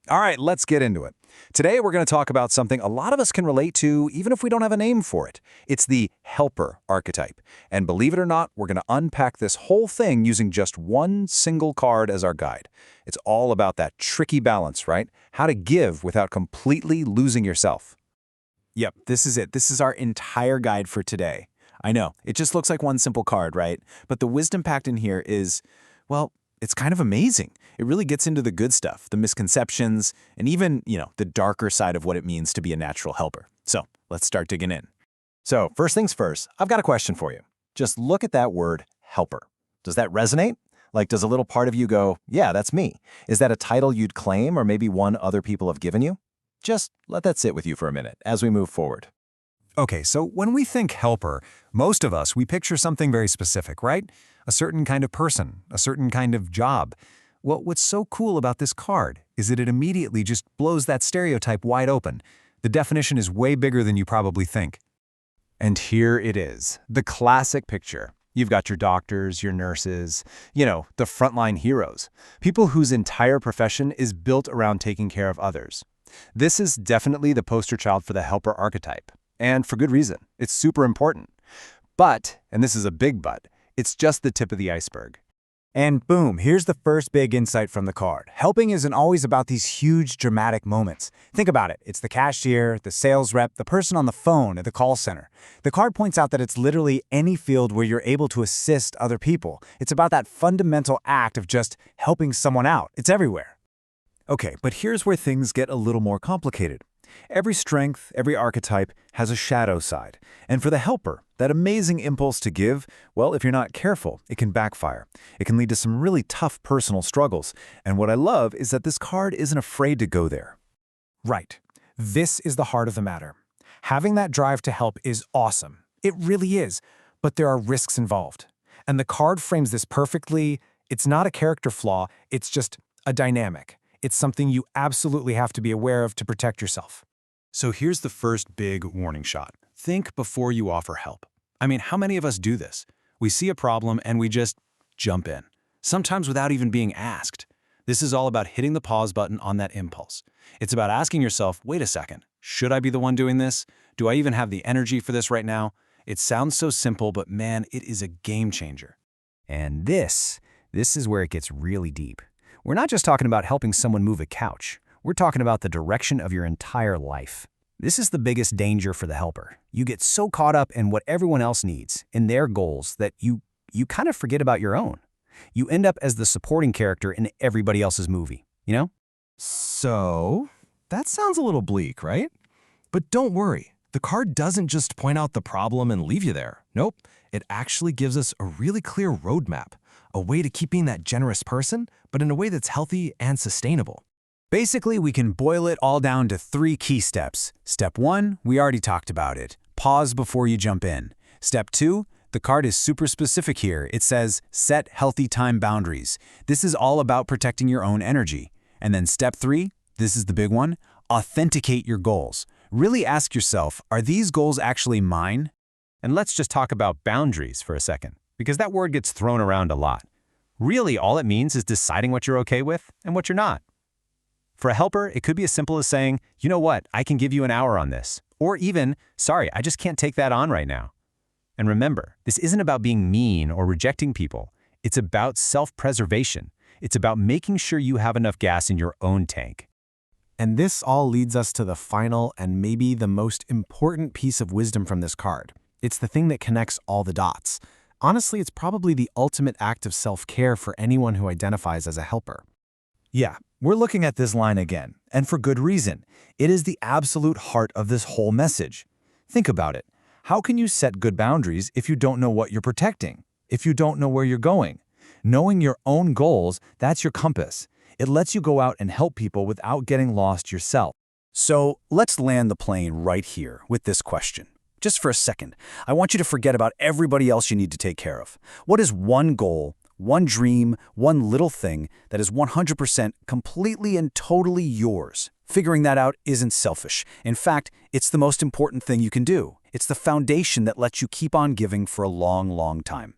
All right, let's get into it. Today, we're going to talk about something a lot of us can relate to, even if we don't have a name for it. It's the helper archetype. And believe it or not, we're going to unpack this whole thing using just one single card as our guide. It's all about that tricky balance, right? How to give without completely losing yourself. Yep, this is it. This is our entire guide for today. I know, it just looks like one simple card, right? But the wisdom packed in here is, well, it's kind of amazing. It really gets into the good stuff, the misconceptions, and even, the darker side of what it means to be a natural helper. So let's start digging in. So first things first, I've got a question for you. Just look at that word, helper. Does that resonate? Like, does a little part of you go, yeah, that's me? Is that a title you'd claim or maybe one other people have given you? Just let that sit with you for a minute as we move forward. Okay, so when we think helper, most of us, we picture something very specific, right? A certain kind of person, a certain kind of job. Well, what's so cool about this card is that it immediately just blows that stereotype wide open. The definition is way bigger than you probably think. And here it is, the classic picture. You've got your doctors, your nurses, the frontline heroes, people whose entire profession is built around taking care of others. This is definitely the poster child for the helper archetype. And for good reason. It's super important. But, and this is a big but, it's just the tip of the iceberg. And boom, here's the first big insight from the card. Helping isn't always about these huge, dramatic moments. Think about it. It's the cashier, the sales rep, the person on the phone at the call center. The card points out that it's literally any field where you're able to assist other people. It's about that fundamental act of just helping someone out. It's everywhere. Okay, but here's where things get a little more complicated. Every strength, every archetype has a shadow side. And for the helper, that amazing impulse to give, well, if you're not careful, it can backfire. It can lead to some really tough personal struggles. And what I love is that this card isn't afraid to go there. Right. This is the heart of the matter. Having that drive to help is awesome. It really is. But there are risks involved. And the card frames this perfectly. It's not a character flaw. It's just a dynamic. It's something you absolutely have to be aware of to protect yourself. So here's the first big warning shot. Think before you offer help. I mean, how many of us do this? We see a problem and we just jump in, sometimes without even being asked. This is all about hitting the pause button on that impulse. It's about asking yourself, wait a second, should I be the one doing this? Do I even have the energy for this right now? It sounds so simple, but man, it is a game changer. And this is where it gets really deep. We're not just talking about helping someone move a couch. We're talking about the direction of your entire life. This is the biggest danger for the helper. You get so caught up in what everyone else needs, in their goals, that you kind of forget about your own. You end up as the supporting character in everybody else's movie, So, that sounds a little bleak, right? But don't worry. The card doesn't just point out the problem and leave you there. Nope. It actually gives us a really clear roadmap, a way to keep being that generous person, but in a way that's healthy and sustainable. Basically, we can boil it all down to 3 key steps. Step 1, we already talked about it. Pause before you jump in. Step 2, the card is super specific here. It says, set healthy time boundaries. This is all about protecting your own energy. And then step 3, this is the big one, authenticate your goals. Really ask yourself, are these goals actually mine? And let's just talk about boundaries for a second, because that word gets thrown around a lot. Really, all it means is deciding what you're okay with and what you're not. For a helper, it could be as simple as saying, you know what, I can give you an hour on this. Or even, sorry, I just can't take that on right now. And remember, this isn't about being mean or rejecting people. It's about self-preservation. It's about making sure you have enough gas in your own tank. And this all leads us to the final and maybe the most important piece of wisdom from this card. It's the thing that connects all the dots. Honestly, it's probably the ultimate act of self-care for anyone who identifies as a helper. Yeah, we're looking at this line again, and for good reason. It is the absolute heart of this whole message. Think about it. How can you set good boundaries if you don't know what you're protecting? If you don't know where you're going? Knowing your own goals, that's your compass. It lets you go out and help people without getting lost yourself. So let's land the plane right here with this question. Just for a second, I want you to forget about everybody else you need to take care of. What is one goal, one dream, one little thing that is 100% completely and totally yours? Figuring that out isn't selfish. In fact, it's the most important thing you can do. It's the foundation that lets you keep on giving for a long, long time.